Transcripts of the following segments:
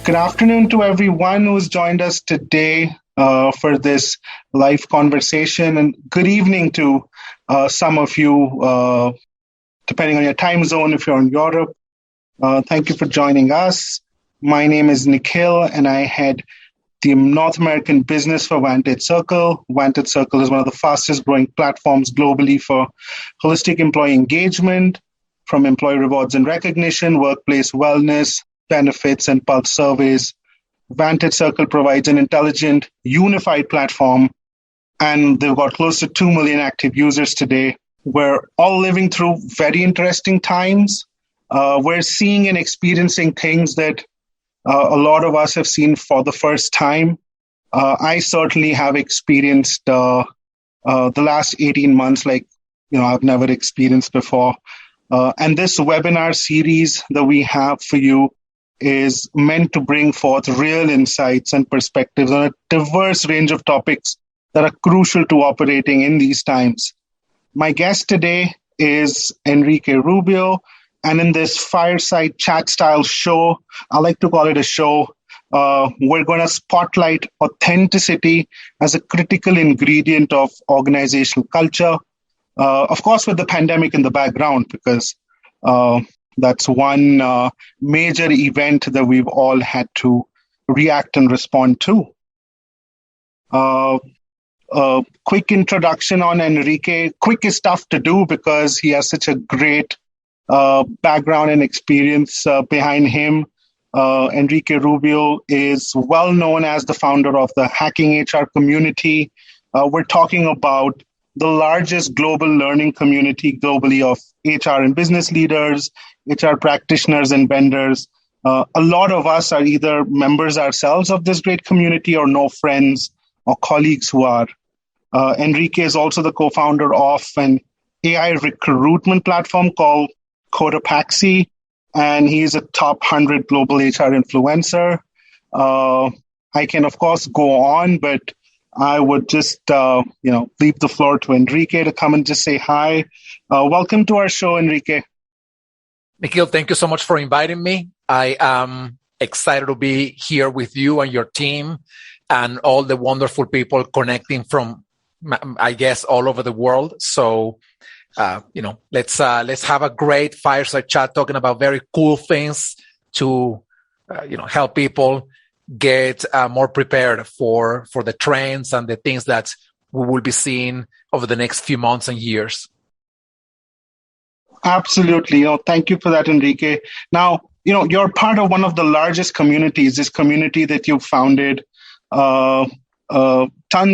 Good afternoon to everyone who's joined us today for this live conversation, and good evening to some of you, depending on your time zone, if you're in Europe. Thank you for joining us. My name is Nikhil, and I head the North American business for Vantage Circle. Vantage Circle is one of the fastest growing platforms globally for holistic employee engagement, from employee rewards and recognition, workplace wellness, benefits, and pulse surveys. Vantage Circle provides an intelligent, unified platform, and they've got close to 2 million active users today. We're all living through very interesting times. We're seeing and experiencing things that a lot of us have seen for the first time. I certainly have experienced the last 18 months like I've never experienced before. And this webinar series that we have for you is meant to bring forth real insights and perspectives on a diverse range of topics that are crucial to operating in these times. My guest today is Enrique Rubio, and in this fireside chat style show, I like to call it a show, we're going to spotlight authenticity as a critical ingredient of organizational culture. Of course, with the pandemic in the background, because that's one major event that we've all had to react and respond to. Quick introduction on Enrique. Quick is tough to do because he has such a great background and experience behind him. Enrique Rubio is well known as the founder of the Hacking HR community. We're talking about the largest global learning community globally of HR and business leaders, HR practitioners and vendors. A lot of us are either members ourselves of this great community or know friends or colleagues who are. Enrique is also the co-founder of an AI recruitment platform called Cotopaxi, and he's a top 100 global HR influencer. I can, of course, go on, but I would just, leave the floor to Enrique to come and just say hi. Welcome to our show, Enrique. Nikhil, thank you so much for inviting me. I am excited to be here with you and your team and all the wonderful people connecting from, I guess, all over the world. So, let's have a great fireside chat talking about very cool things to, help people get more prepared for the trends and the things that we will be seeing over the next few months and years. Absolutely. Thank you for that, Enrique. Now, you're part of one of the largest communities, this community that you founded, tons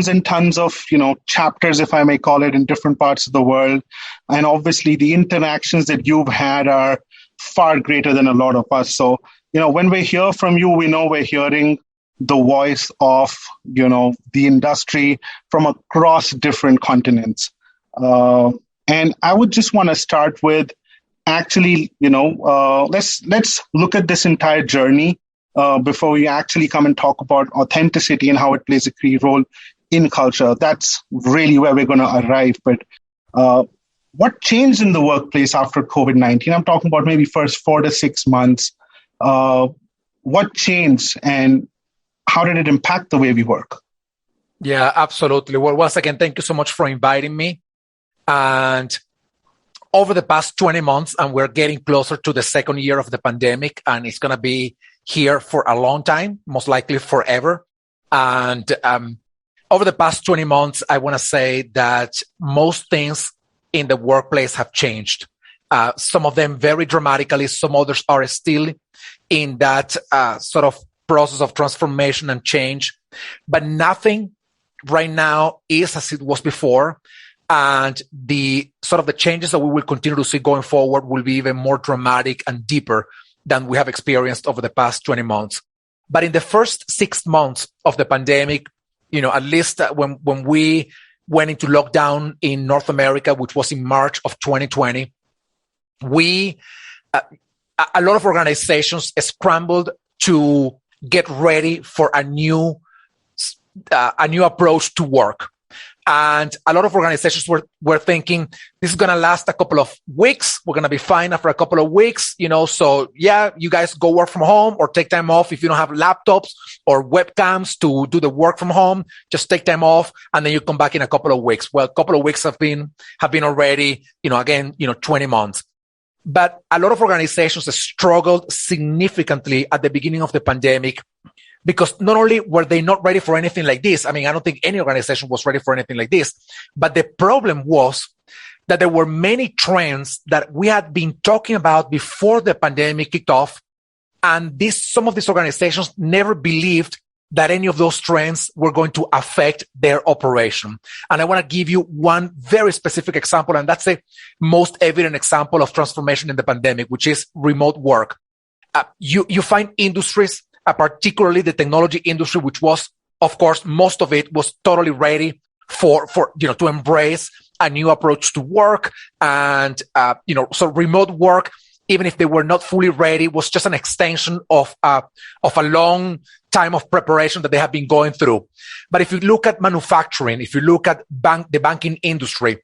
and tons of, chapters, if I may call it, in different parts of the world. And obviously the interactions that you've had are far greater than a lot of us. So, when we hear from you, we know we're hearing the voice of, the industry from across different continents. And I would just want to start with actually, let's look at this entire journey before we actually come and talk about authenticity and how it plays a key role in culture. That's really where we're going to arrive. But what changed in the workplace after COVID-19? I'm talking about maybe first 4 to 6 months. What changed and how did it impact the way we work? Yeah, absolutely. Well, once again, thank you so much for inviting me. And over the past 20 months, and we're getting closer to the second year of the pandemic, and it's going to be here for a long time, most likely forever. And over the past 20 months, I want to say that most things in the workplace have changed. Some of them very dramatically, some others are still in that sort of process of transformation and change. But nothing right now is as it was before. And the sort of the changes that we will continue to see going forward will be even more dramatic and deeper than we have experienced over the past 20 months. But in the first 6 months of the pandemic, at least when we went into lockdown in North America, which was in March of 2020, a lot of organizations scrambled to get ready for a new approach to work. And a lot of organizations were thinking this is going to last a couple of weeks. We're going to be fine after a couple of weeks, so yeah, you guys go work from home or take time off. If you don't have laptops or webcams to do the work from home, just take time off and then you come back in a couple of weeks. Well, a couple of weeks have been already, 20 months. But a lot of organizations struggled significantly at the beginning of the pandemic because not only were they not ready for anything like this, I don't think any organization was ready for anything like this, but the problem was that there were many trends that we had been talking about before the pandemic kicked off. And some of these organizations never believed that any of those trends were going to affect their operation. And I want to give you one very specific example, and that's the most evident example of transformation in the pandemic, which is remote work. You find industries, particularly the technology industry, which was, of course, most of it was totally ready for to embrace a new approach to work. And, so remote work, even if they were not fully ready, was just an extension of a long time of preparation that they have been going through. But if you look at manufacturing, if you look at the banking industry,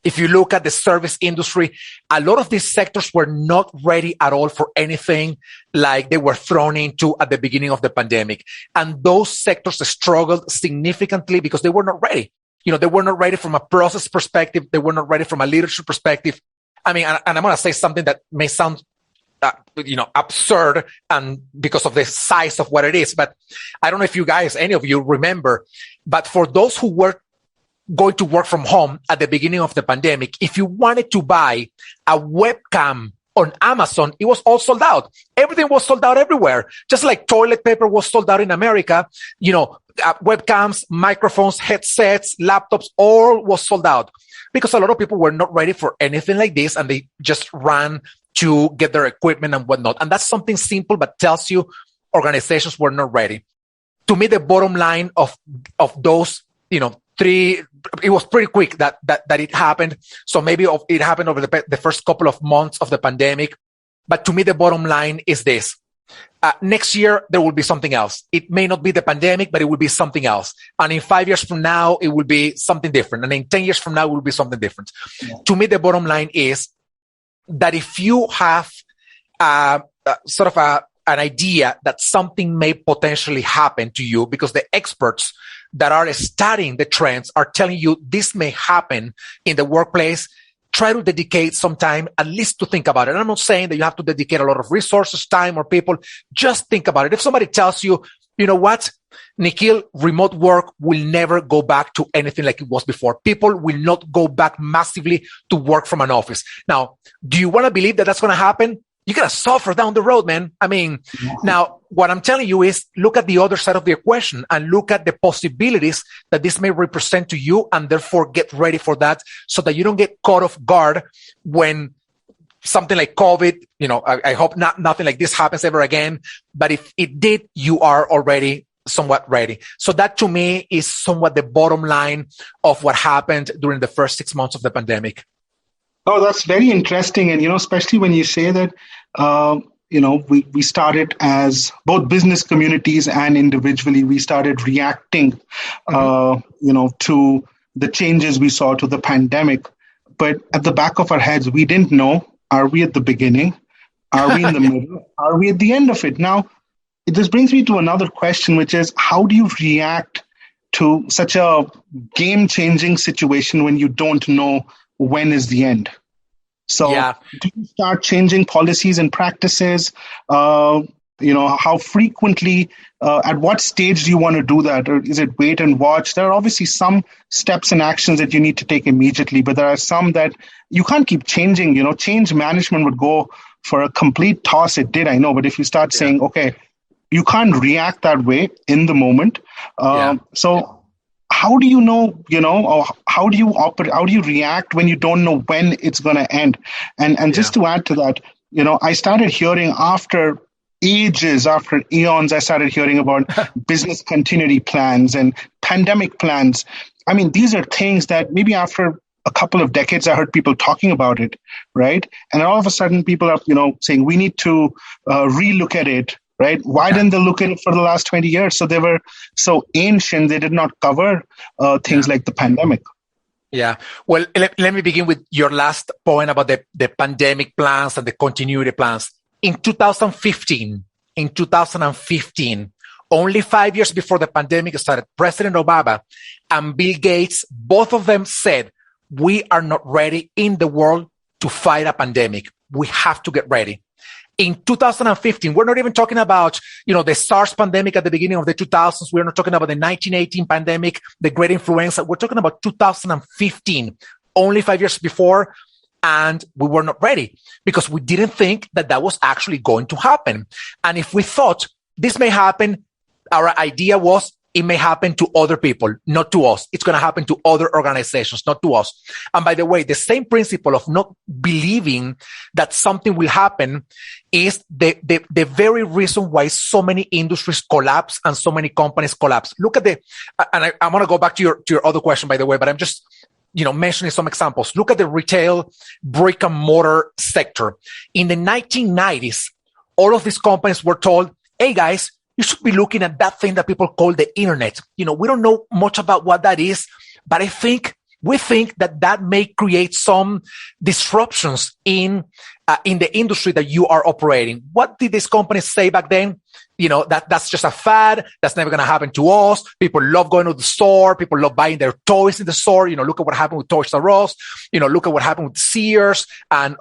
if you look at the service industry, a lot of these sectors were not ready at all for anything like they were thrown into at the beginning of the pandemic. And those sectors struggled significantly because they were not ready. They were not ready from a process perspective. They were not ready from a leadership perspective. And I'm going to say something that may sound, absurd and because of the size of what it is. But I don't know if you guys, any of you remember, but for those who were going to work from home at the beginning of the pandemic, if you wanted to buy a webcam on Amazon, it was all sold out. Everything was sold out everywhere. Just like toilet paper was sold out in America, webcams, microphones, headsets, laptops, all was sold out because a lot of people were not ready for anything like this and they just ran to get their equipment and whatnot. And that's something simple, but tells you organizations were not ready. To me, the bottom line of those, three, it was pretty quick that it happened. So maybe it happened over the first couple of months of the pandemic. But to me, the bottom line is this. Next year, there will be something else. It may not be the pandemic, but it will be something else. And in 5 years from now, it will be something different. And in 10 years from now, it will be something different. Yeah. To me, the bottom line is that if you have an idea that something may potentially happen to you because the experts that are studying the trends are telling you this may happen in the workplace, try to dedicate some time at least to think about it. And I'm not saying that you have to dedicate a lot of resources, time, or people. Just think about it. If somebody tells you, you know what, Nikhil, remote work will never go back to anything like it was before. People will not go back massively to work from an office. Now, do you want to believe that that's going to happen? You're going to suffer down the road, man. Now, what I'm telling you is look at the other side of the equation and look at the possibilities that this may represent to you, and therefore get ready for that so that you don't get caught off guard when something like COVID, I hope nothing like this happens ever again. But if it did, you are already somewhat ready. So that to me is somewhat the bottom line of what happened during the first 6 months of the pandemic. Oh, that's very interesting. And, especially when you say that, we started as both business communities and individually, we started reacting, to the changes we saw to the pandemic. But at the back of our heads, we didn't know, are we at the beginning? Are we in the middle? Are we at the end of it? Now, this brings me to another question, which is how do you react to such a game-changing situation when you don't know when is the end? So do you start changing policies and practices? How frequently, at what stage do you want to do that? Or is it wait and watch? There are obviously some steps and actions that you need to take immediately, but there are some that you can't keep changing. Change management would go for a complete toss. It did, I know. But if you start saying, okay, you can't react that way in the moment. How do you know, or how do you operate? How do you react when you don't know when it's going to end? And just to add to that, I started hearing after eons, I started hearing about business continuity plans and pandemic plans. These are things that maybe after a couple of decades, I heard people talking about it, right? And all of a sudden people are, saying we need to relook at it. right? Why didn't they look at it for the last 20 years? So they were so ancient, they did not cover things like the pandemic. Yeah. Well, let me begin with your last point about the pandemic plans and the continuity plans. In 2015, only 5 years before the pandemic started, President Obama and Bill Gates, both of them said, we are not ready in the world to fight a pandemic. We have to get ready. In 2015, we're not even talking about, the SARS pandemic at the beginning of the 2000s. We're not talking about the 1918 pandemic, the Great Influenza. We're talking about 2015, only 5 years before. And we were not ready because we didn't think that was actually going to happen. And if we thought this may happen, our idea was it may happen to other people, not to us. It's going to happen to other organizations, not to us. And by the way, the same principle of not believing that something will happen is the very reason why so many industries collapse and so many companies collapse. Look at and I want to go back to your other question, by the way, but I'm just, mentioning some examples. Look at the retail brick and mortar sector. In the 1990s, all of these companies were told, hey guys, you should be looking at that thing that people call the internet. We don't know much about what that is, but we think that may create some disruptions in the industry that you are operating. What did these companies say back then? That's just a fad. That's never going to happen to us. People love going to the store. People love buying their toys in the store. Look at what happened with Toys R Us. Look at what happened with Sears and,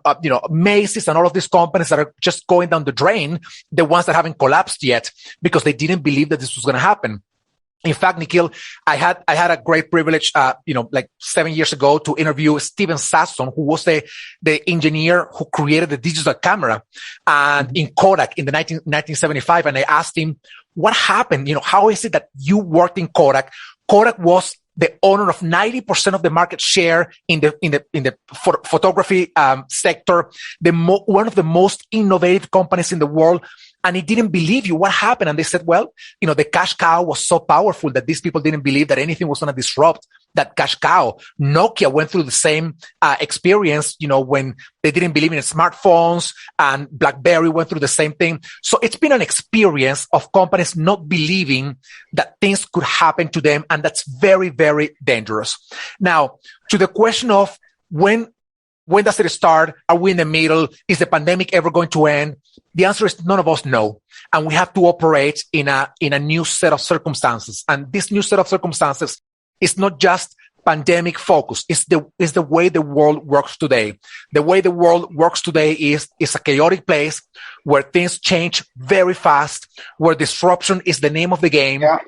Macy's and all of these companies that are just going down the drain, the ones that haven't collapsed yet because they didn't believe that this was going to happen. In fact, Nikhil, I had a great privilege, like 7 years ago to interview Steven Sasson, who was the engineer who created the digital camera and in Kodak in the 1975. And I asked him, what happened? How is it that you worked in Kodak? Kodak was the owner of 90% of the market share in the photography sector, one of the most innovative companies in the world. And he didn't believe you. What happened? And they said, well, the cash cow was so powerful that these people didn't believe that anything was going to disrupt that cash cow. Nokia went through the same experience, when they didn't believe in smartphones, and BlackBerry went through the same thing. So it's been an experience of companies not believing that things could happen to them. And that's very, very dangerous. Now, to the question of when does it start? Are we in the middle? Is the pandemic ever going to end? The answer is none of us know. And we have to operate in a new set of circumstances. And this new set of circumstances is not just pandemic focused. It's the way the world works today. The way the world works today is a chaotic place where things change very fast, where disruption is the name of the game. Yeah.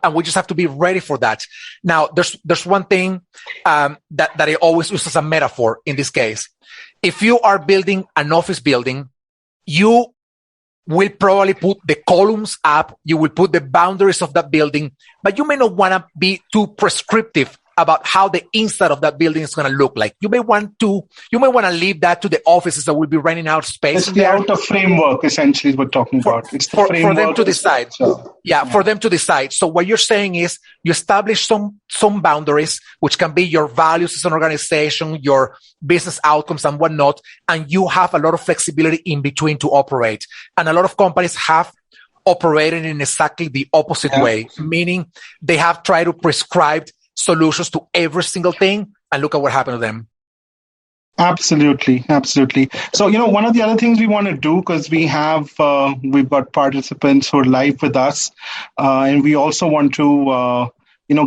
And we just have to be ready for that. Now, there's one thing that I always use as a metaphor in this case. If you are building an office building, you will probably put the columns up, you will put the boundaries of that building, but you may not want to be too prescriptive about how the inside of that building is going to look like. You may want to leave that to the offices that will be renting out space. It's the outer framework, essentially, is what we're talking about. It's the framework for them to decide. For them to decide. So what you're saying is you establish some boundaries, which can be your values as an organization, your business outcomes and whatnot, and you have a lot of flexibility in between to operate. And a lot of companies have operated in exactly the opposite way, meaning they have tried to prescribe solutions to every single thing, and look at what happened to them. Absolutely. So, one of the other things we want to do, because we've got participants who are live with us, and we also want to,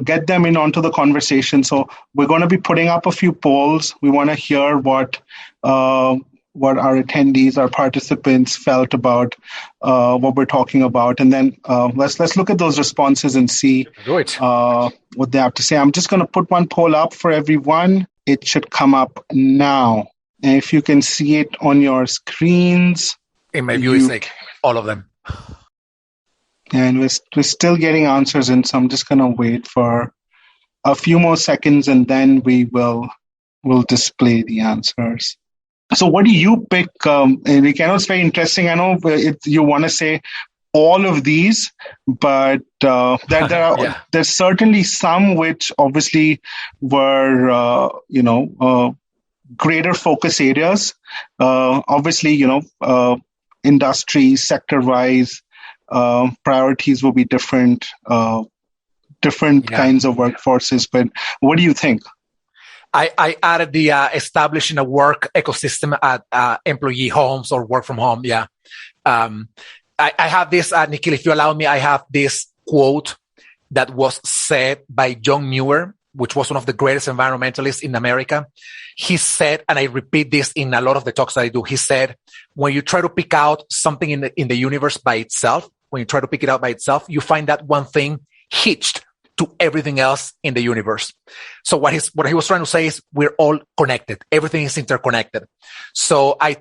get them in onto the conversation. So we're going to be putting up a few polls. We want to hear what our attendees, our participants felt about what we're talking about. And then let's look at those responses and see what they have to say. I'm just going to put one poll up for everyone. It should come up now. And if you can see it on your screens. In my view, it's like all of them. And we're still getting answers in, so I'm just going to wait for a few more seconds and then we'll display the answers. So what do you pick, Enrique? I know it's very interesting. I know you want to say all of these, but there's certainly some which obviously were, greater focus areas. Obviously, industry, sector-wise, priorities will be different, different kinds of workforces. But what do you think? I added the establishing a work ecosystem at employee homes or work from home. Yeah. I have this, Nikhil, if you allow me, I have this quote that was said by John Muir, which was one of the greatest environmentalists in America. He said, and I repeat this in a lot of the talks that I do, he said, when you try to pick out something in the universe by itself, when you try to pick it out by itself, you find that one thing hitched to everything else in the universe. So what he was trying to say is we're all connected. Everything is interconnected. So I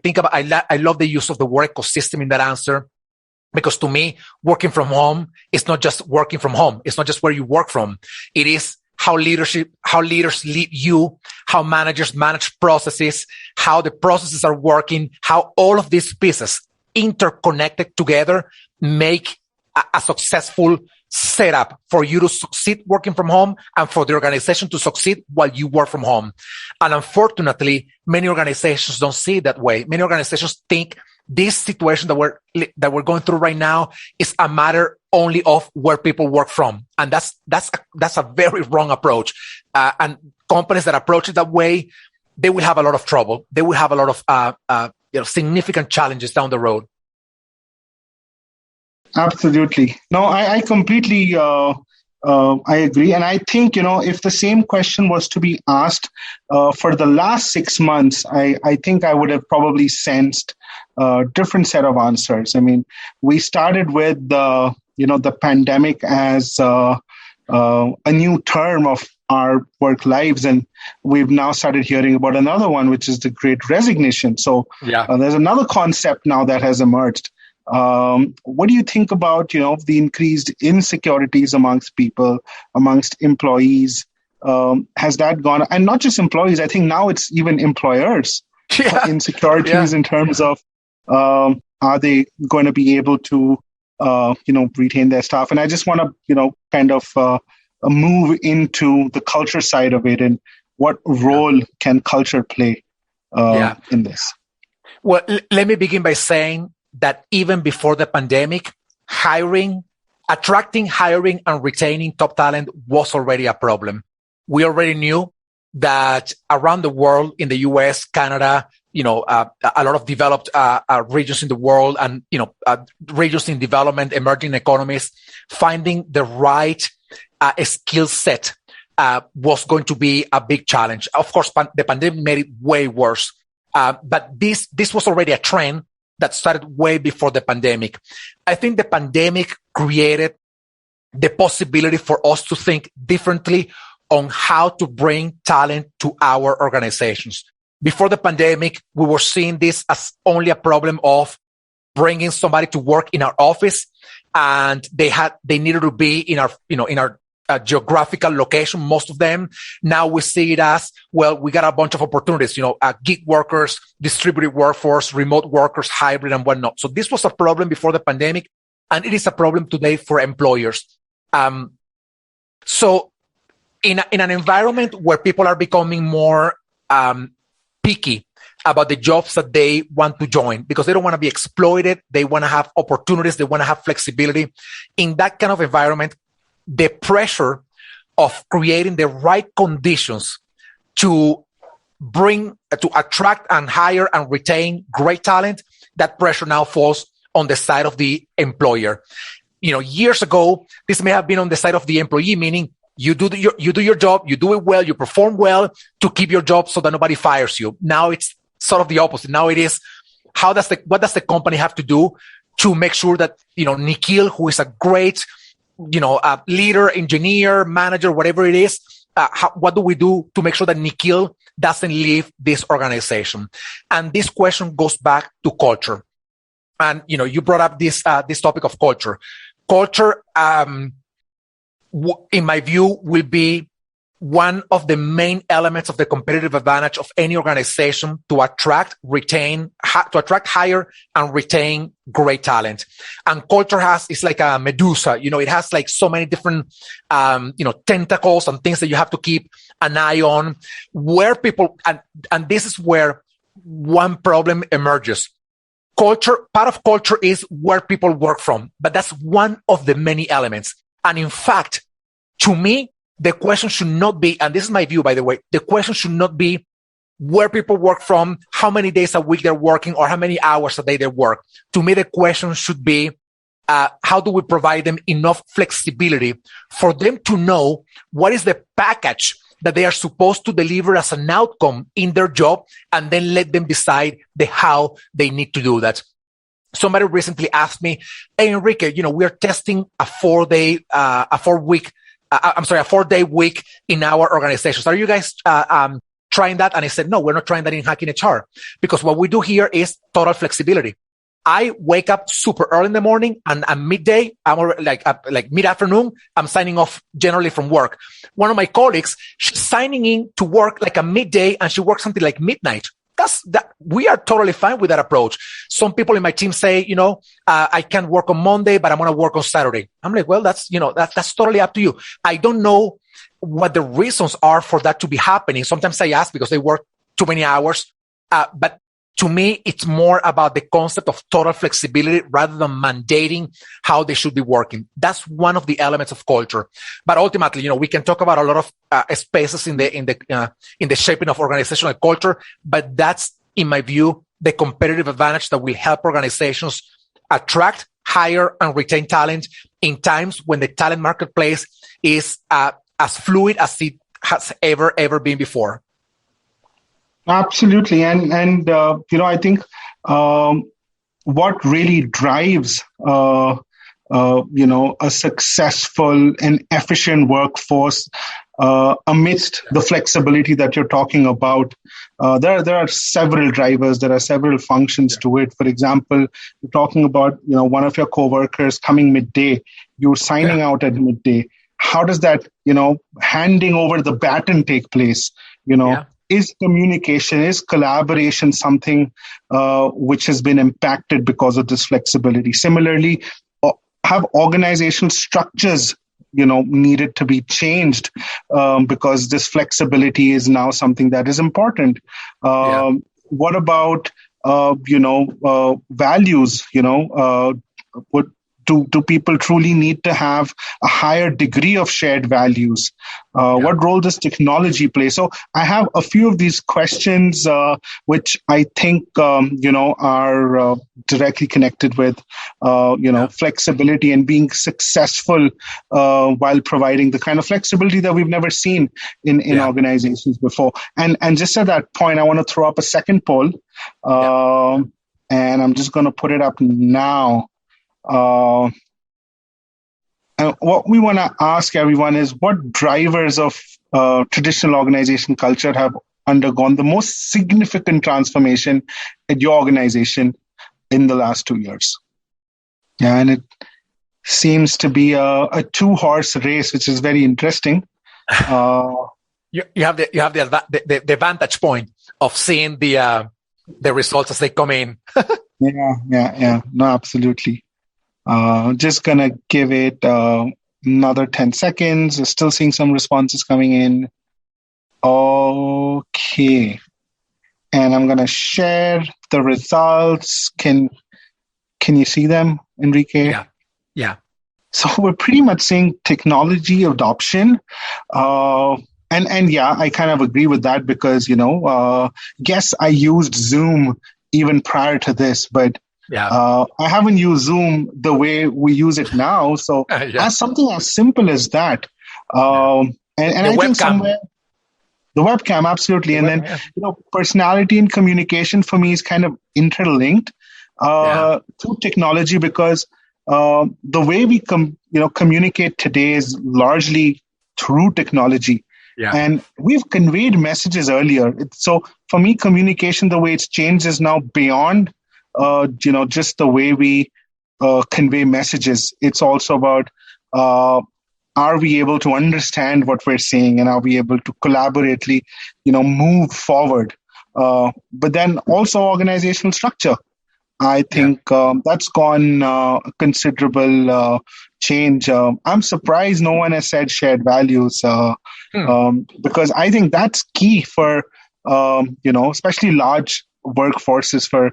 love the use of the word ecosystem in that answer, because to me, working from home is not just working from home. It's not just where you work from. It is how leaders lead you, how managers manage processes, how the processes are working, how all of these pieces interconnected together make a successful setup for you to succeed working from home and for the organization to succeed while you work from home. And unfortunately, many organizations don't see it that way. Many organizations think this situation that we're going through right now is a matter only of where people work from. And that's a very wrong approach. And companies that approach it that way, they will have a lot of trouble. They will have a lot of significant challenges down the road. Absolutely. No, I completely I agree. And I think, if the same question was to be asked for the last 6 months, I think I would have probably sensed a different set of answers. I mean, we started with the pandemic as a new term of our work lives, and we've now started hearing about another one, which is the Great Resignation. So there's another concept now that has emerged. What do you think about, the increased insecurities amongst people, amongst employees? Has that gone? And not just employees, I think now it's even employers. Insecurities in terms of, are they going to be able to, retain their staff? And I just want to, kind of move into the culture side of it, and what role can culture play in this? Well, let me begin by saying that even before the pandemic, attracting, hiring, and retaining top talent was already a problem. We already knew that around the world, in the US, Canada, a lot of developed regions in the world, and regions in development, emerging economies, finding the right skill set was going to be a big challenge. Of course, the pandemic made it way worse, but this was already a trend that started way before the pandemic. I think the pandemic created the possibility for us to think differently on how to bring talent to our organizations. Before the pandemic, we were seeing this as only a problem of bringing somebody to work in our office, and they needed to be in our geographical location, most of them. Now we see it as, well, we got a bunch of opportunities, gig workers, distributed workforce, remote workers, hybrid, and whatnot. So this was a problem before the pandemic, and it is a problem today for employers. So in an environment where people are becoming more picky about the jobs that they want to join, because they don't want to be exploited, they want to have opportunities, they want to have flexibility. In that kind of environment, the pressure of creating the right conditions to attract and hire and retain great talent, that pressure now falls on the side of the employer. Years ago, this may have been on the side of the employee, meaning you do your job, you do it well, you perform well to keep your job so that nobody fires you. Now it's sort of the opposite. Now it is, what does the company have to do to make sure that, Nikhil, who is a great a leader, engineer, manager, whatever it is, what do we do to make sure that Nikhil doesn't leave this organization? And this question goes back to culture. And, you brought up this topic of culture. Culture, in my view, will be one of the main elements of the competitive advantage of any organization to attract, hire, and retain great talent. And culture is like a medusa. It has like so many different, tentacles and things that you have to keep an eye on. Where people, and this is where one problem emerges. part of culture is where people work from, but that's one of the many elements. And in fact, to me, the question should not be, and this is my view, by the way, the question should not be where people work from, how many days a week they're working, or how many hours a day they work. To me, the question should be, how do we provide them enough flexibility for them to know what is the package that they are supposed to deliver as an outcome in their job, and then let them decide the how they need to do that. Somebody recently asked me, "Hey, Enrique, we are testing a 4-day week in our organizations. Are you guys trying that?" And I said, "No, we're not trying that in Hacking HR, because what we do here is total flexibility. I wake up super early in the morning, and at midday, I'm already like mid-afternoon, I'm signing off generally from work. One of my colleagues, she's signing in to work like a midday, and she works until like midnight. We are totally fine with that approach. Some people in my team say, I can work on Monday, but I'm going to work on Saturday. I'm like, well, that's totally up to you. I don't know what the reasons are for that to be happening. Sometimes I ask because they work too many hours, but to me, it's more about the concept of total flexibility rather than mandating how they should be working. That's one of the elements of culture. But ultimately, we can talk about a lot of spaces in the shaping of organizational culture. But that's, in my view, the competitive advantage that will help organizations attract, hire, and retain talent in times when the talent marketplace is as fluid as it has ever been before. Absolutely. And I think what really drives, a successful and efficient workforce amidst the flexibility that you're talking about, there are several drivers, there are several functions to it. For example, you're talking about, one of your coworkers coming midday, you're signing out at midday. How does that, handing over the baton take place? Is communication, is collaboration something which has been impacted because of this flexibility? Similarly, have organizational structures, needed to be changed because this flexibility is now something that is important? What about, values? Do people truly need to have a higher degree of shared values? What role does technology play? So I have a few of these questions, which I think, are directly connected with, flexibility and being successful while providing the kind of flexibility that we've never seen in organizations before. And just at that point, I want to throw up a second poll, and I'm just going to put it up now. And what we want to ask everyone is, what drivers of traditional organization culture have undergone the most significant transformation at your organization in the last 2 years? And it seems to be a 2-horse race, which is very interesting. You have the vantage point of seeing the results as they come in. Yeah. No, absolutely. Just gonna give it another 10 seconds. We're still seeing some responses coming in. Okay. And I'm gonna share the results. Can you see them, Enrique? Yeah. So we're pretty much seeing technology adoption. And yeah, I kind of agree with that because, yes, I used Zoom even prior to this, but I haven't used Zoom the way we use it now. So as something as simple as that, and I think somewhere the webcam, absolutely. And then, personality and communication for me is kind of interlinked through technology, because the way we communicate today is largely through technology. And we've conveyed messages earlier. So for me, communication, the way it's changed is now beyond just the way we convey messages. It's also about, are we able to understand what we're saying, and are we able to collaboratively, move forward? But then also organizational structure. I think that's gone a considerable change. I'm surprised no one has said shared values, because I think that's key for, especially large workforces for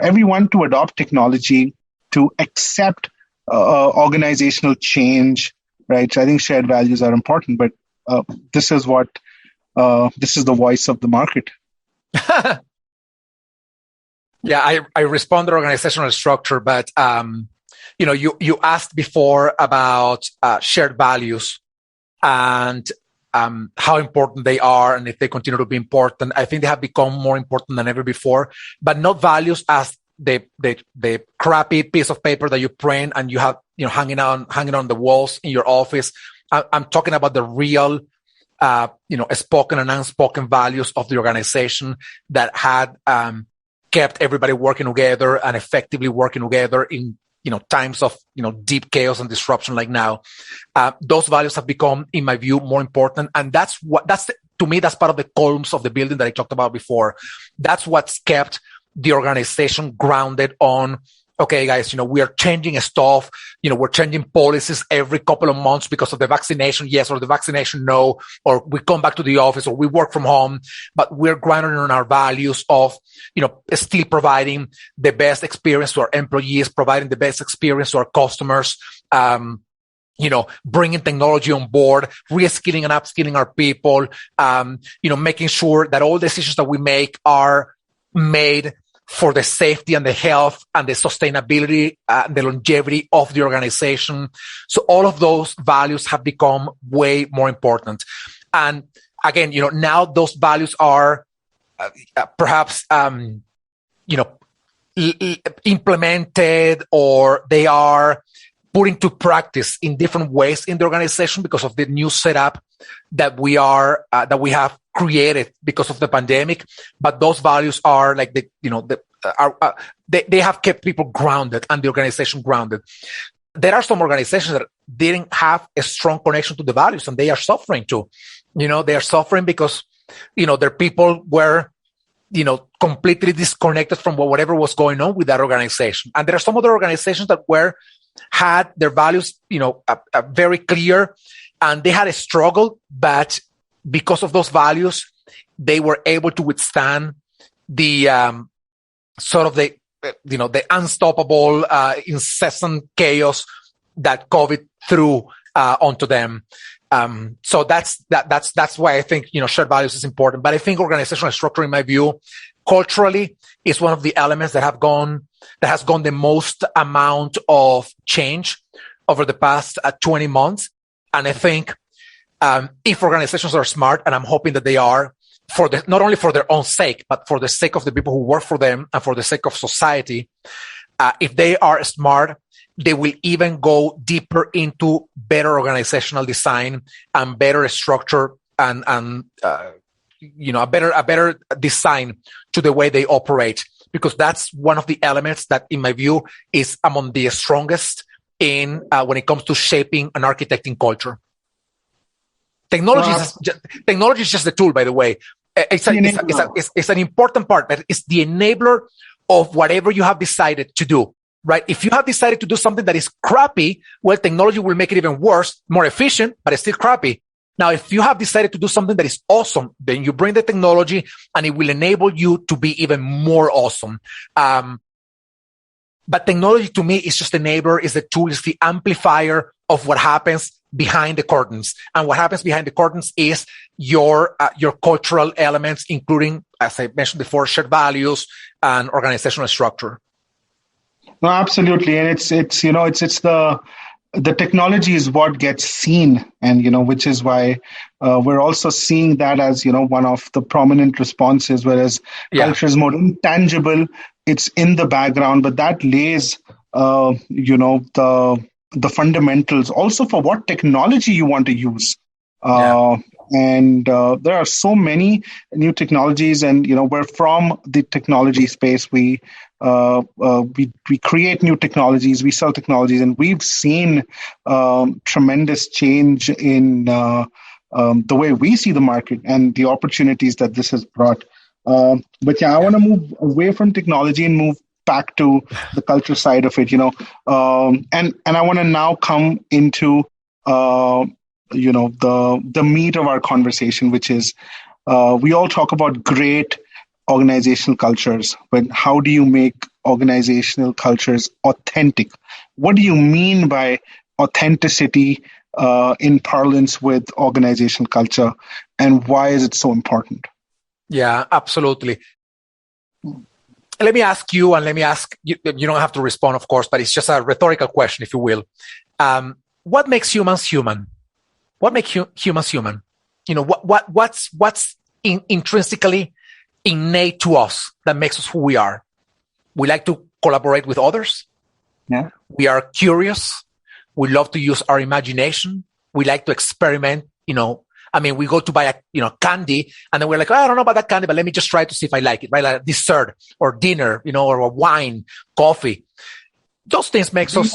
everyone to adopt technology, to accept organizational change, right? So I think shared values are important, but this is the voice of the market. Yeah, I respond to organizational structure, but you asked before about shared values and how important they are, and if they continue to be important. I think they have become more important than ever before, but not values as the crappy piece of paper that you print and you have hanging on the walls in your office. I'm talking about the real spoken and unspoken values of the organization that had kept everybody working together and effectively working together in times of deep chaos and disruption like now. Those values have become, in my view, more important, and to me that's part of the columns of the building that I talked about before. That's what's kept the organization grounded on. Okay, guys, we are changing stuff. We're changing policies every couple of months because of the vaccination, yes, or the vaccination, no, or we come back to the office or we work from home, but we're grounded on our values of, still providing the best experience to our employees, providing the best experience to our customers, bringing technology on board, reskilling and upskilling our people, making sure that all decisions that we make are made for the safety and the health and the sustainability and the longevity of the organization. So all of those values have become way more important. And again, now those values are perhaps, implemented, or they are put into practice in different ways in the organization because of the new setup that we have created because of the pandemic. But those values are like they have kept people grounded and the organization grounded. There are some organizations that didn't have a strong connection to the values, and they are suffering too. They are suffering because their people were completely disconnected from whatever was going on with that organization. And there are some other organizations that had their values very clear, and they had a struggle, but because of those values, they were able to withstand the the unstoppable, incessant chaos that COVID threw onto them. So that's why I think shared values is important. But I think organizational structure, in my view, culturally, is one of the elements that has gone the most amount of change over the past 20 months. And I think if organizations are smart, and I'm hoping that they are, not only for their own sake, but for the sake of the people who work for them and for the sake of society, if they are smart, they will even go deeper into better organizational design and better structure and a better design to the way they operate, because that's one of the elements that, in my view, is among the strongest in when it comes to shaping and architecting culture. Technology is just the tool, by the way. It's an important part, but it's the enabler of whatever you have decided to do, right? If you have decided to do something that is crappy, well, technology will make it even worse, more efficient, but it's still crappy. Now, if you have decided to do something that is awesome, then you bring the technology and it will enable you to be even more awesome. But technology, to me, is just the enabler, is the tool, is the amplifier of what happens behind the curtains. And what happens behind the curtains is your cultural elements, including, as I mentioned before, shared values and organizational structure. No, absolutely. And it's the technology is what gets seen, and which is why we're also seeing that as one of the prominent responses, whereas culture is more intangible, it's in the background, but that lays the fundamentals also for what technology you want to use. And there are so many new technologies, and we're from the technology space. We create new technologies, we sell technologies, and we've seen tremendous change in the way we see the market and the opportunities that this has brought. But I want to move away from technology and move back to the culture side of it. And I want to now come into the meat of our conversation, which is we all talk about great organizational cultures, but how do you make organizational cultures authentic? What do you mean by authenticity in parlance with organizational culture, and why is it so important? Yeah, absolutely. Let me ask you, and let me ask you, you don't have to respond, of course, but it's just a rhetorical question, if you will. What makes humans human? What makes humans human? What's intrinsically innate to us that makes us who we are? We like to collaborate with others. Yeah. We are curious. We love to use our imagination. We like to experiment. We go to buy candy, and then we're like, I don't know about that candy, but let me just try to see if I like it, right? Like a dessert or dinner, or a wine, coffee. Those things makes us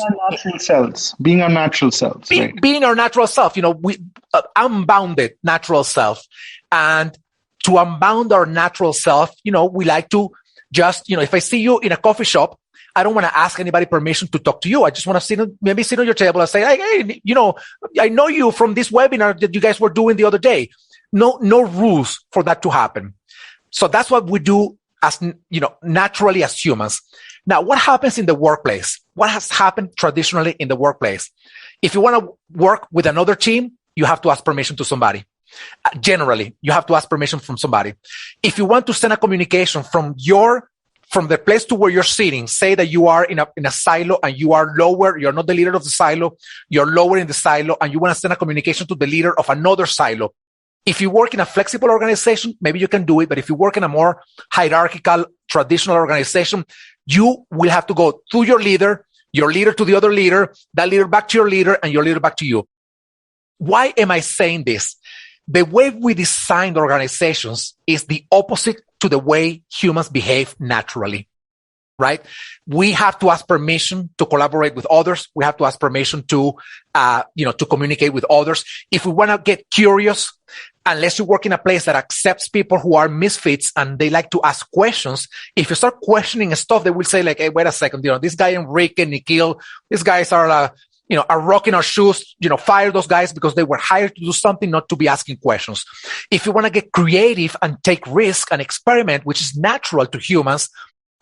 being our natural selves, right? Being our natural self, we unbounded natural self. And to unbound our natural self, we like to just, if I see you in a coffee shop, I don't want to ask anybody permission to talk to you. I just want to sit on your table and say, hey, I know you from this webinar that you guys were doing the other day. No rules for that to happen. So that's what we do as, naturally as humans. Now, what happens in the workplace? What has happened traditionally in the workplace? If you want to work with another team, you have to ask permission to somebody. Generally, you have to ask permission from somebody. If you want to send a communication from the place to where you're sitting, say that you are in a silo and you are lower, you're not the leader of the silo, you're lower in the silo, and you want to send a communication to the leader of another silo. If you work in a flexible organization, maybe you can do it. But if you work in a more hierarchical, traditional organization, you will have to go to your leader to the other leader, that leader back to your leader, and your leader back to you. Why am I saying this? The way we designed organizations is the opposite to the way humans behave naturally, right? We have to ask permission to collaborate with others. We have to ask permission to communicate with others. If we want to get curious, unless you work in a place that accepts people who are misfits and they like to ask questions, if you start questioning stuff, they will say like, hey, wait a second, this guy Enrique, Nikhil, these guys are rocking our shoes, fire those guys because they were hired to do something, not to be asking questions. If you want to get creative and take risk and experiment, which is natural to humans,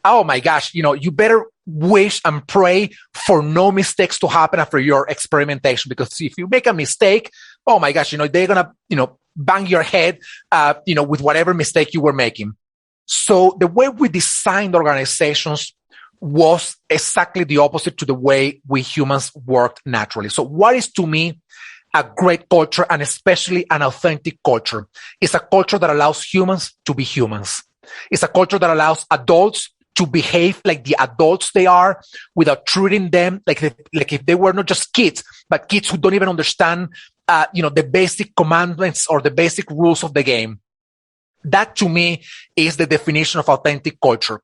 oh my gosh, you better wish and pray for no mistakes to happen after your experimentation. Because if you make a mistake, oh my gosh, they're going to, bang your head, with whatever mistake you were making. So the way we designed organizations was exactly the opposite to the way we humans worked naturally. So what is to me a great culture, and especially an authentic culture? It's a culture that allows humans to be humans. It's a culture that allows adults to behave like the adults they are without treating them like if they were not just kids, but kids who don't even understand, the basic commandments or the basic rules of the game. That to me is the definition of authentic culture.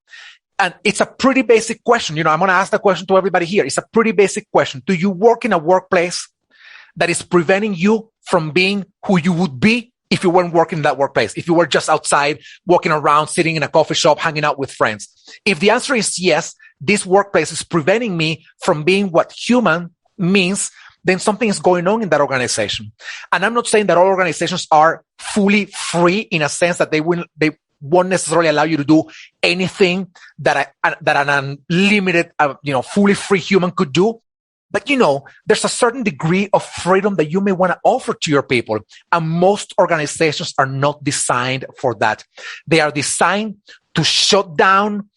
And it's a pretty basic question. I'm going to ask the question to everybody here. It's a pretty basic question. Do you work in a workplace that is preventing you from being who you would be if you weren't working in that workplace? If you were just outside, walking around, sitting in a coffee shop, hanging out with friends? If the answer is yes, this workplace is preventing me from being what human means, then something is going on in that organization. And I'm not saying that all organizations are fully free in a sense that they won't necessarily allow you to do anything that an unlimited, fully free human could do. But, there's a certain degree of freedom that you may want to offer to your people. And most organizations are not designed for that. They are designed to shut down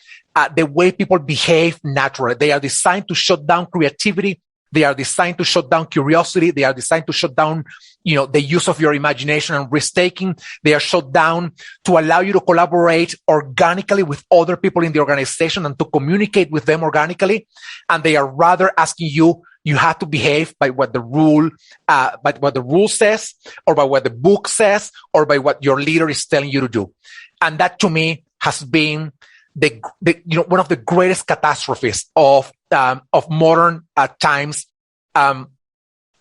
the way people behave naturally. They are designed to shut down creativity. They are designed to shut down curiosity. They are designed to shut down, the use of your imagination and risk-taking. They are shut down to allow you to collaborate organically with other people in the organization and to communicate with them organically. And they are rather asking you have to behave by what the rule says, or by what the book says, or by what your leader is telling you to do. And that to me has been one of the greatest catastrophes of modern times.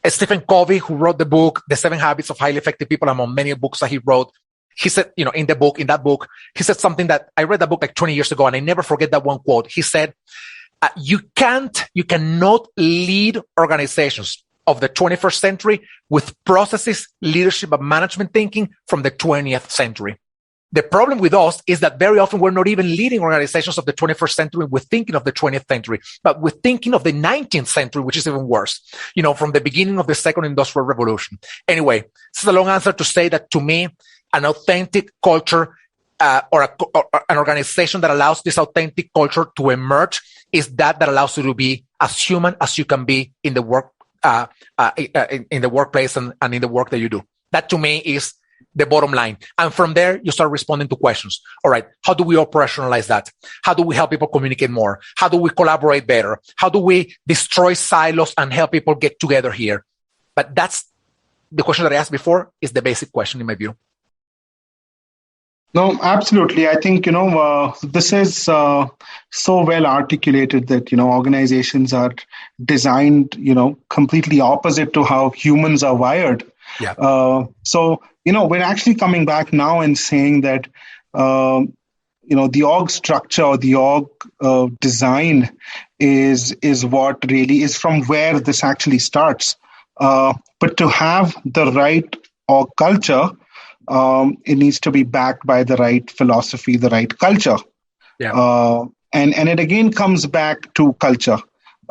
Stephen Covey, who wrote the book, The 7 Habits of Highly Effective People, among many books that he wrote, he said, in that book, he said something that I read that book like 20 years ago, and I never forget that one quote. He said, you cannot lead organizations of the 21st century with processes, leadership, and management thinking from the 20th century. The problem with us is that very often we're not even leading organizations of the 21st century. We're thinking of the 20th century, but we're thinking of the 19th century, which is even worse, from the beginning of the second industrial revolution. Anyway, this is a long answer to say that to me, an authentic culture or an organization that allows this authentic culture to emerge is that allows you to be as human as you can be in the work, in the workplace and in the work that you do. That to me is the bottom line. And from there, you start responding to questions. All right. How do we operationalize that? How do we help people communicate more? How do we collaborate better? How do we destroy silos and help people get together here? But that's the question that I asked before is the basic question in my view. No, absolutely. I think, this is so well articulated that, organizations are designed, completely opposite to how humans are wired. Yeah. So, we're actually coming back now and saying that, the org structure or the org design is what really is from where this actually starts. But to have the right org culture, it needs to be backed by the right philosophy, the right culture. Yeah. And it again comes back to culture.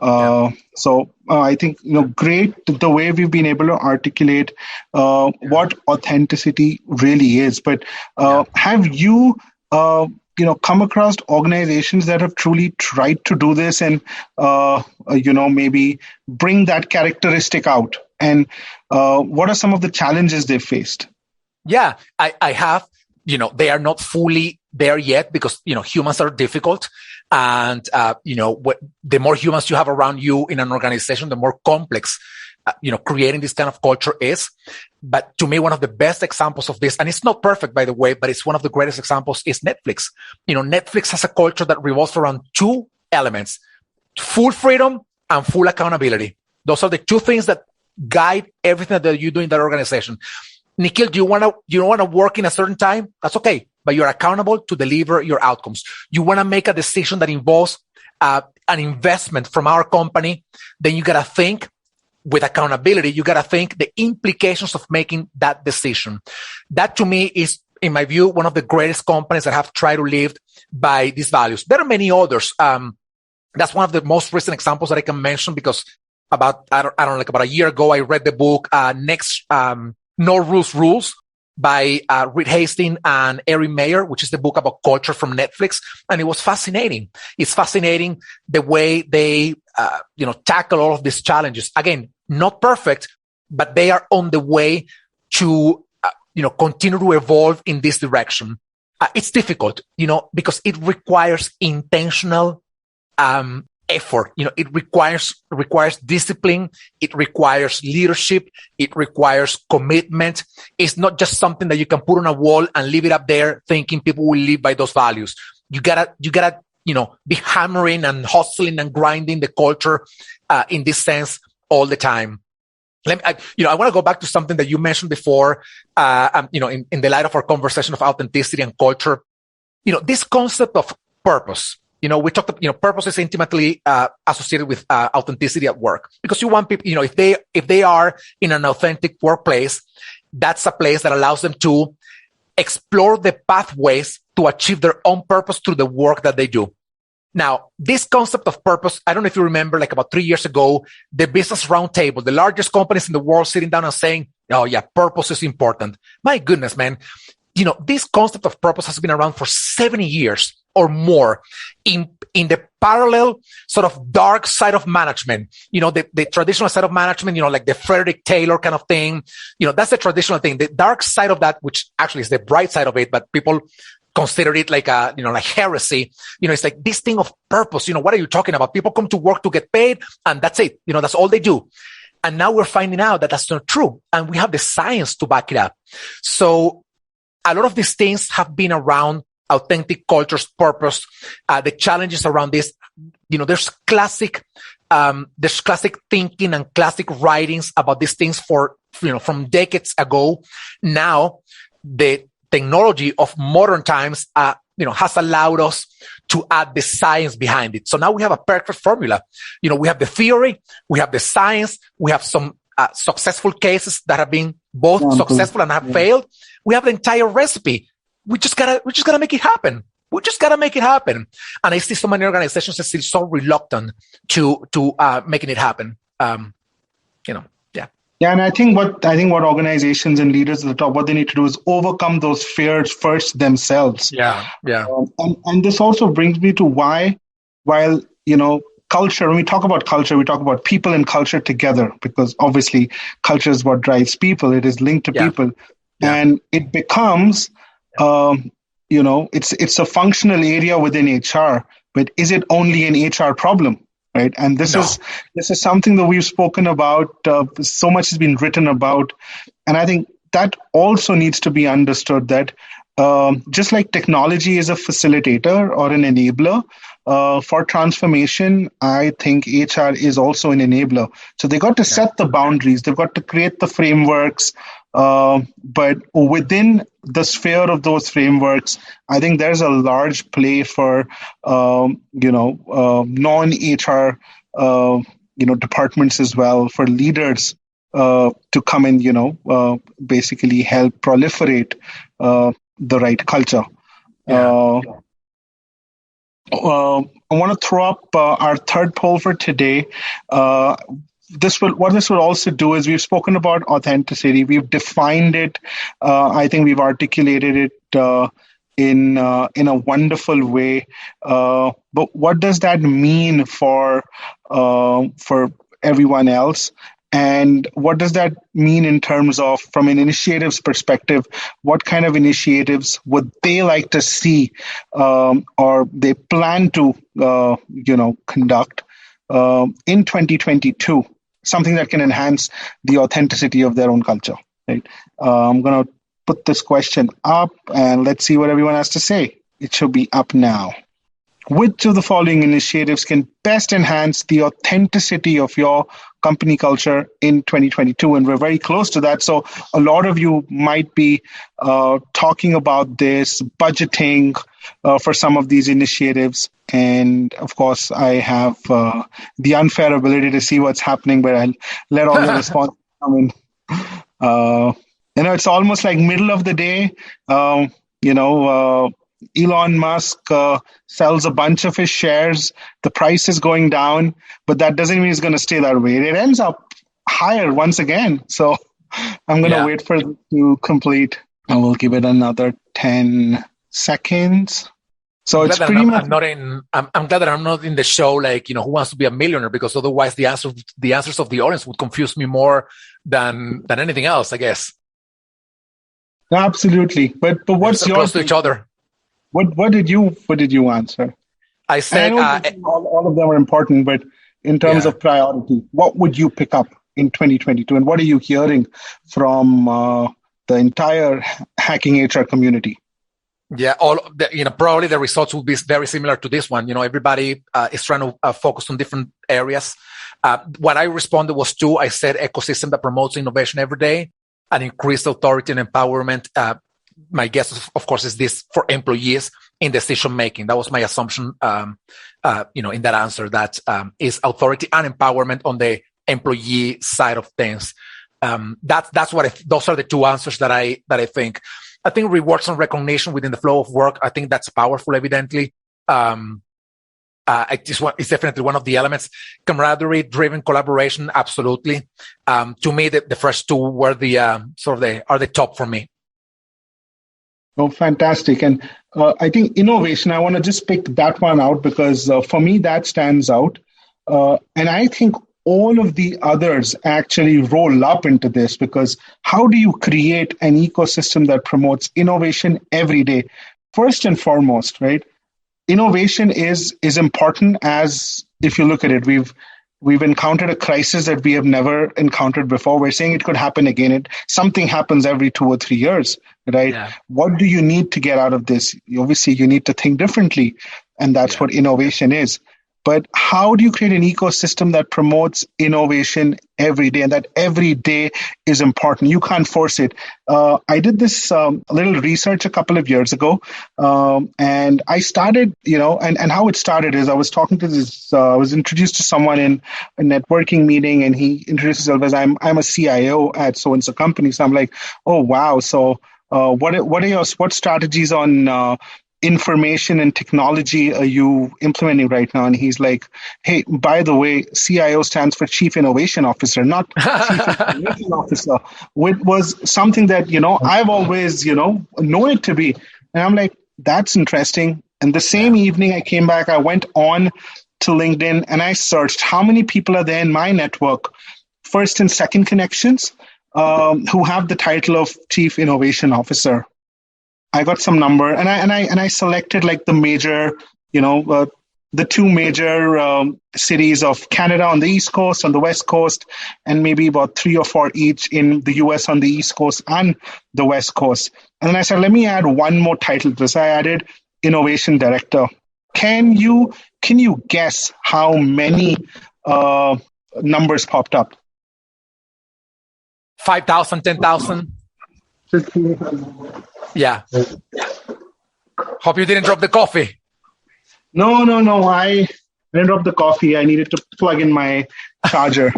So I think, great the way we've been able to articulate what authenticity really is. But have you, come across organizations that have truly tried to do this and, maybe bring that characteristic out? And what are some of the challenges they've faced? Yeah, I have. They are not fully there yet because, humans are difficult. And, the more humans you have around you in an organization, the more complex, creating this kind of culture is. But to me, one of the best examples of this, and it's not perfect, by the way, but it's one of the greatest examples is Netflix. Netflix has a culture that revolves around two elements, full freedom and full accountability. Those are the two things that guide everything that you do in that organization. Nikhil, do you want to work in a certain time? That's okay, but you're accountable to deliver your outcomes. You want to make a decision that involves an investment from our company, then you got to think with accountability. You got to think the implications of making that decision. That to me is, in my view, one of the greatest companies that have tried to live by these values. There are many others. That's one of the most recent examples that I can mention because about a year ago, I read the book, No Rules by Reed Hastings and Erin Meyer, which is the book about culture from Netflix. And it was fascinating. It's fascinating the way they, tackle all of these challenges. Again, not perfect, but they are on the way to, continue to evolve in this direction. It's difficult, because it requires intentional, effort. It requires discipline. It requires leadership. It requires commitment. It's not just something that you can put on a wall and leave it up there thinking people will live by those values. You gotta, be hammering and hustling and grinding the culture, in this sense all the time. I want to go back to something that you mentioned before, in the light of our conversation of authenticity and culture, this concept of purpose. We talked, purpose is intimately associated with authenticity at work because you want people, if they are in an authentic workplace, that's a place that allows them to explore the pathways to achieve their own purpose through the work that they do. Now, this concept of purpose, I don't know if you remember, like about 3 years ago, the Business Roundtable, the largest companies in the world sitting down and saying, oh yeah, purpose is important. My goodness, man. This concept of purpose has been around for 70 years or more in the parallel sort of dark side of management, the traditional side of management, like the Frederick Taylor kind of thing, that's the traditional thing. The dark side of that, which actually is the bright side of it, but people consider it like like heresy. It's like this thing of purpose. What are you talking about? People come to work to get paid and that's it. That's all they do. And now we're finding out that that's not true. And we have the science to back it up. So a lot of these things have been around authentic culture's purpose. The challenges around this, there's classic thinking and classic writings about these things from decades ago. Now, the technology of modern times, has allowed us to add the science behind it. So now we have a perfect formula. We have the theory, we have the science, we have some successful cases that have been both successful and have failed. We have the entire recipe. we just gotta make it happen. We just gotta make it happen. And I see so many organizations are still so reluctant to making it happen. Yeah, and I think what organizations and leaders at the top, what they need to do is overcome those fears first themselves. Yeah. And this also brings me to why, while culture, when we talk about culture, we talk about people and culture together, because obviously culture is what drives people. It is linked to people, and it becomes, it's a functional area within HR. But is it only an HR problem? Right. And this is something that we've spoken about. So much has been written about. And I think that also needs to be understood, that just like technology is a facilitator or an enabler for transformation, I think HR is also an enabler. So they got to set the boundaries. They've got to create the frameworks. But within the sphere of those frameworks, I think there's a large play for, non-HR, departments as well, for leaders to come and, basically help proliferate the right culture. I want to throw up our third poll for today. What this will also do is, we've spoken about authenticity. We've defined it. I think we've articulated it in a wonderful way. But what does that mean for everyone else? And what does that mean in terms of, from an initiatives perspective, what kind of initiatives would they like to see or they plan to conduct in 2022? Something that can enhance the authenticity of their own culture. Right? I'm going to put this question up, and let's see what everyone has to say. It should be up now. Which of the following initiatives can best enhance the authenticity of your company culture in 2022? And we're very close to that. So a lot of you might be talking about this, budgeting for some of these initiatives. And of course, I have the unfair ability to see what's happening, but I'll let all the responses come in. It's almost like middle of the day. Elon Musk sells a bunch of his shares. The price is going down, but that doesn't mean it's going to stay that way. It ends up higher once again. So I'm going to wait for it to complete. I will give it another 10 seconds. So it's pretty much. I'm glad that I'm not in the show like, who wants to be a millionaire, because otherwise the answers of the audience would confuse me more than anything else, I guess. Absolutely. But what's your close to each other? What did you answer? I said all of them are important, but in terms of priority, what would you pick up in 2022, and what are you hearing from the entire hacking HR community? Yeah, probably the results will be very similar to this one. Everybody is trying to focus on different areas. What I responded was two. I said ecosystem that promotes innovation every day and increased authority and empowerment. My guess, of course, is this for employees in decision making. That was my assumption, in that answer. That is authority and empowerment on the employee side of things. That's what those are the two answers that I think. I think rewards and recognition within the flow of work. I think that's powerful. Evidently, it's definitely one of the elements. Camaraderie, driven collaboration, absolutely. To me, the first two were the top for me. Oh, fantastic. And I think innovation, I want to just pick that one out because for me, that stands out. And I think all of the others actually roll up into this, because how do you create an ecosystem that promotes innovation every day? First and foremost, right? Innovation is important, as if you look at it, we've encountered a crisis that we have never encountered before. We're saying it could happen again. Something happens every 2 or 3 years, right? Yeah. What do you need to get out of this? Obviously, you need to think differently, and that's what innovation is. But how do you create an ecosystem that promotes innovation every day, and that every day is important? You can't force it. I did this little research a couple of years ago, and I started, and how it started is I was talking to this, I was introduced to someone in a networking meeting, and he introduced himself as I'm a CIO at so-and-so company. So I'm like, oh, wow. So What strategies on information and technology are you implementing right now? And he's like, hey, by the way, CIO stands for Chief Innovation Officer, not Chief Information Officer, which was something that, I've always, known it to be. And I'm like, that's interesting. And the same evening I came back, I went on to LinkedIn and I searched how many people are there in my network, first and second connections, who have the title of Chief Innovation Officer. I got some number and I selected like the major, the two major cities of Canada on the East Coast, on the West Coast, and maybe about 3 or 4 each in the US on the East Coast and the West Coast. And then I said, let me add one more title to this. I added Innovation Director. Can you guess how many numbers popped up? 5,000, 10,000? Yeah. Hope you didn't drop the coffee. No. I didn't drop the coffee. I needed to plug in my charger.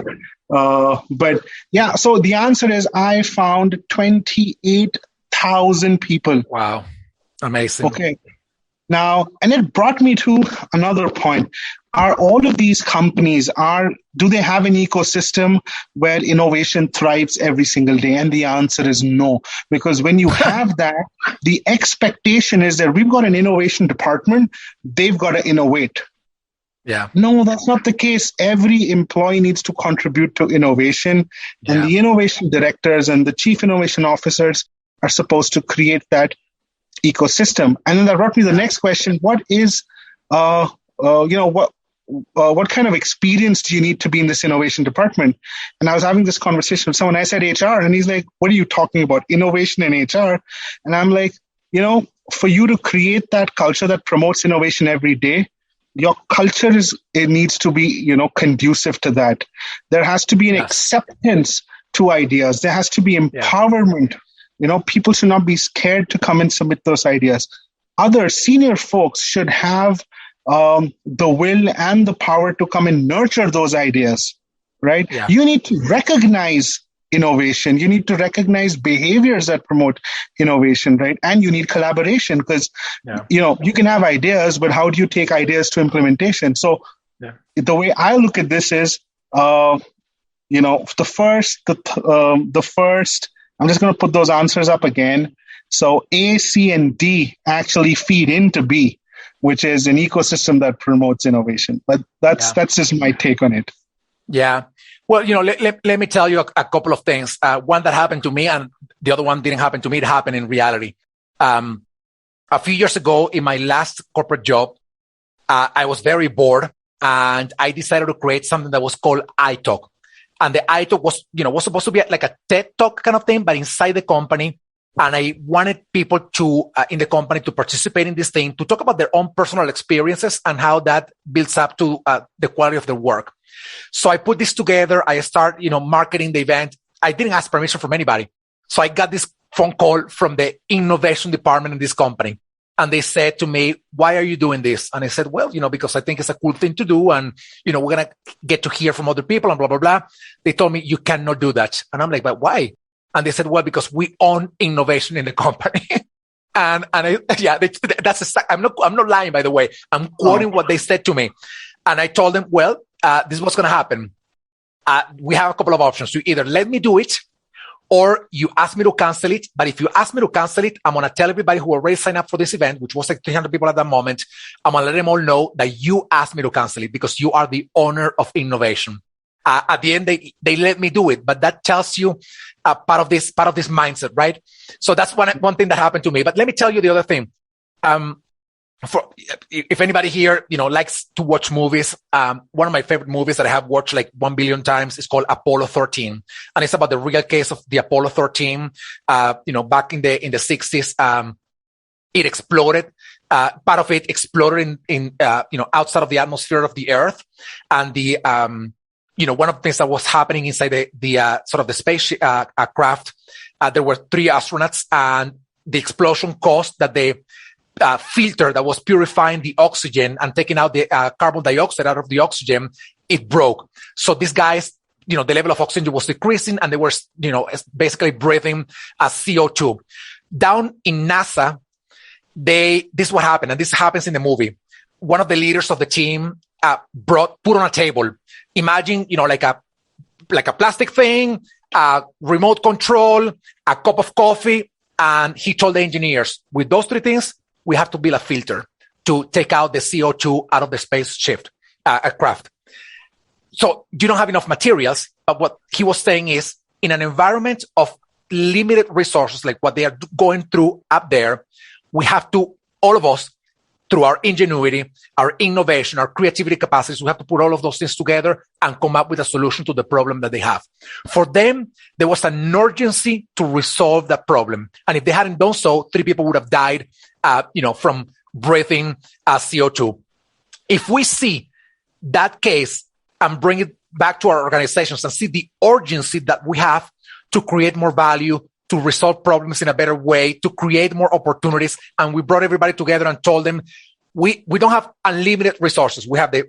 But yeah, so the answer is I found 28,000 people. Wow. Amazing. Okay. Now, and it brought me to another point. Are all of these companies, do they have an ecosystem where innovation thrives every single day? And the answer is no. Because when you have that, the expectation is that we've got an innovation department, they've got to innovate. Yeah. No, that's not the case. Every employee needs to contribute to innovation. Yeah. And the innovation directors and the chief innovation officers are supposed to create that ecosystem. And then that brought me to the next question. What is, what kind of experience do you need to be in this innovation department? And I was having this conversation with someone. I said HR, and he's like, what are you talking about? Innovation in HR? And I'm like, for you to create that culture that promotes innovation every day, your culture it needs to be, conducive to that. There has to be an acceptance to ideas. There has to be empowerment. People should not be scared to come and submit those ideas. Other senior folks should have the will and the power to come and nurture those ideas, right? Yeah. You need to recognize innovation. You need to recognize behaviors that promote innovation, right? And you need collaboration because, you can have ideas, but how do you take ideas to implementation? So the way I look at this is, the first, I'm just going to put those answers up again. So A, C, and D actually feed into B, which is an ecosystem that promotes innovation. But that's just my take on it. Yeah. Well, let me tell you a couple of things. One that happened to me and the other one didn't happen to me. It happened in reality. A few years ago in my last corporate job, I was very bored and I decided to create something that was called iTalk. And the iTalk was supposed to be like a TED Talk kind of thing, but inside the company. And I wanted people in the company to participate in this thing, to talk about their own personal experiences and how that builds up to the quality of their work. So I put this together. I start, marketing the event. I didn't ask permission from anybody. So I got this phone call from the innovation department in this company. And they said to me, why are you doing this? And I said, well, because I think it's a cool thing to do. And, we're going to get to hear from other people and blah, blah, blah. They told me you cannot do that. And I'm like, but why? And they said, well, because we own innovation in the company. I'm not lying, by the way. I'm quoting what they said to me. And I told them, well, this is what's going to happen. We have a couple of options. You either let me do it or you ask me to cancel it. But if you ask me to cancel it, I'm going to tell everybody who already signed up for this event, which was like 300 people at that moment. I'm going to let them all know that you asked me to cancel it because you are the owner of innovation. At the end, they let me do it, but that tells you part of this mindset, right? So that's one thing that happened to me. But let me tell you the other thing. If anybody here, likes to watch movies, one of my favorite movies that I have watched like 1 billion times is called Apollo 13, and it's about the real case of the Apollo 13. Back in the 60s, it exploded. Part of it exploded in outside of the atmosphere of the Earth, and the one of the things that was happening inside the sort of the space craft, there were 3 astronauts, and the explosion caused that the filter that was purifying the oxygen and taking out the carbon dioxide out of the oxygen, it broke. So these guys, the level of oxygen was decreasing, and they were, basically breathing CO2. Down in NASA, this is what happened, and this happens in the movie. One of the leaders of the team put on a table. Imagine, like a plastic thing, a remote control, a cup of coffee, and he told the engineers, with those three things, we have to build a filter to take out the CO2 out of the spaceship craft. So you don't have enough materials, but what he was saying is, in an environment of limited resources, like what they are going through up there, we have to, all of us, through our ingenuity, our innovation, our creativity capacities, we have to put all of those things together and come up with a solution to the problem that they have. For them, there was an urgency to resolve that problem. And if they hadn't done so, 3 people would have died, from breathing CO2. If we see that case and bring it back to our organizations and see the urgency that we have to create more value, to resolve problems in a better way, to create more opportunities. And we brought everybody together and told them, we don't have unlimited resources. We have the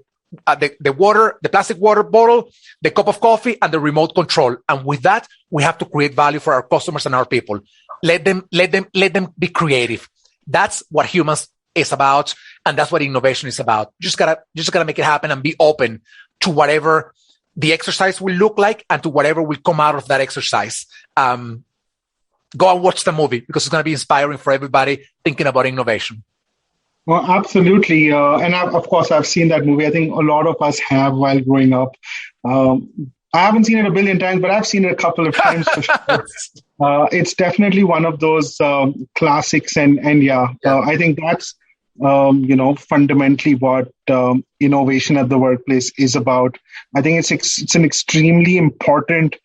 water, the plastic water bottle, the cup of coffee, and the remote control. And with that, we have to create value for our customers and our people. Let them be creative. That's what humans is about. And that's what innovation is about. Just gotta make it happen and be open to whatever the exercise will look like and to whatever will come out of that exercise. Go and watch the movie because it's going to be inspiring for everybody thinking about innovation. Well, absolutely. And of course, I've seen that movie. I think a lot of us have while growing up. I haven't seen it a billion times, but I've seen it a couple of times for sure. It's definitely one of those classics. And I think that's, fundamentally what innovation at the workplace is about. I think it's an extremely important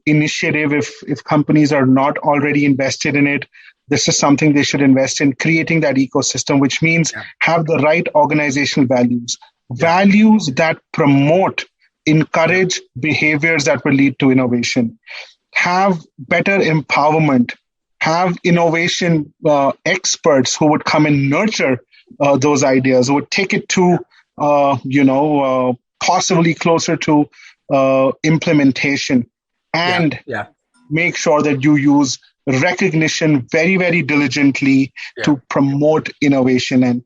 initiative. If companies are not already invested in it, this is something they should invest in, creating that ecosystem, which means have the right organizational values that promote, encourage behaviors that will lead to innovation, have better empowerment, have innovation experts who would come and nurture those ideas, who would take it to possibly closer to implementation. And make sure that you use recognition very, very diligently to promote innovation. And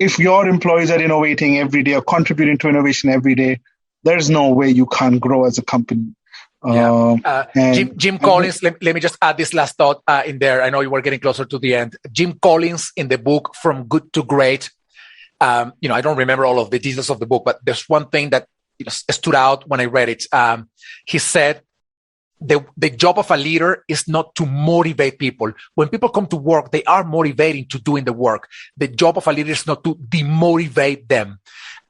if your employees are innovating every day or contributing to innovation every day, there's no way you can't grow as a company. Jim Collins, let me just add this last thought in there. I know you were getting closer to the end. Jim Collins, in the book From Good to Great, I don't remember all of the details of the book, but there's one thing that stood out when I read it. He said, the job of a leader is not to motivate people. When people come to work, they are motivating to doing the work. The job of a leader is not to demotivate them.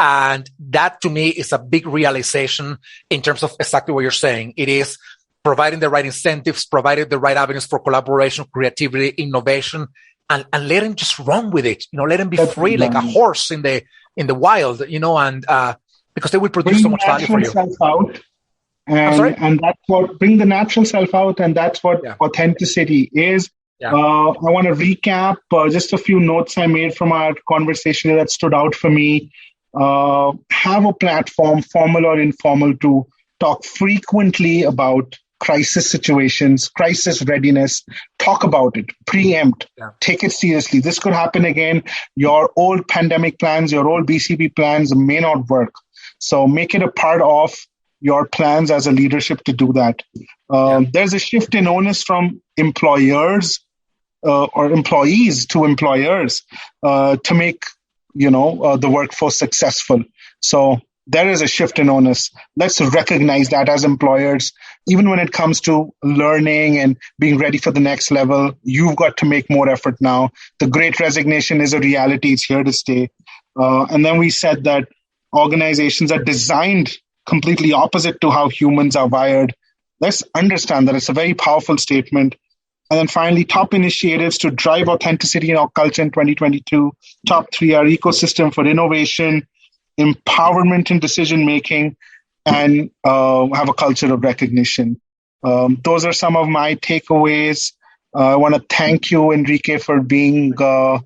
And that to me is a big realization in terms of exactly what you're saying. It is providing the right incentives, providing the right avenues for collaboration, creativity, innovation, and let them just run with it. Let them be free like a horse in the wild, and because they will produce so much value for you. And that's what bring the natural self out, and that's what authenticity is. I want to recap just a few notes I made from our conversation that stood out for me. Have a platform, formal or informal, to talk frequently about crisis situations, crisis readiness. Talk about it, preempt, take it seriously. This could happen again. Your old pandemic plans, your old BCP plans may not work. So make it a part of your plans as a leadership to do that. There's a shift in onus from employers or employees to employers to make the workforce successful. So there is a shift in onus. Let's recognize that as employers. Even when it comes to learning and being ready for the next level, you've got to make more effort now. The Great Resignation is a reality. It's here to stay. And then we said that organizations are designed completely opposite to how humans are wired. Let's understand that it's a very powerful statement. And then finally, top initiatives to drive authenticity in our culture in 2022. Top 3 are ecosystem for innovation, empowerment in decision-making, and have a culture of recognition. Those are some of my takeaways. I want to thank you, Enrique, for being a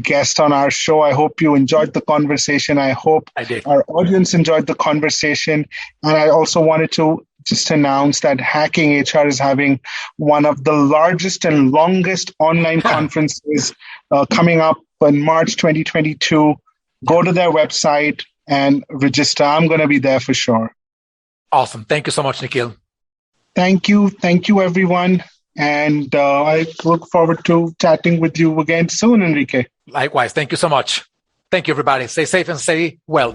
guest on our show. I hope you enjoyed the conversation. I hope our audience enjoyed the conversation. And I also wanted to just announced that Hacking HR is having one of the largest and longest online conferences coming up in March 2022. Go to their website and register. I'm going to be there for sure. Awesome. Thank you so much, Nikhil. Thank you. Thank you, everyone. And I look forward to chatting with you again soon, Enrique. Likewise. Thank you so much. Thank you, everybody. Stay safe and stay well.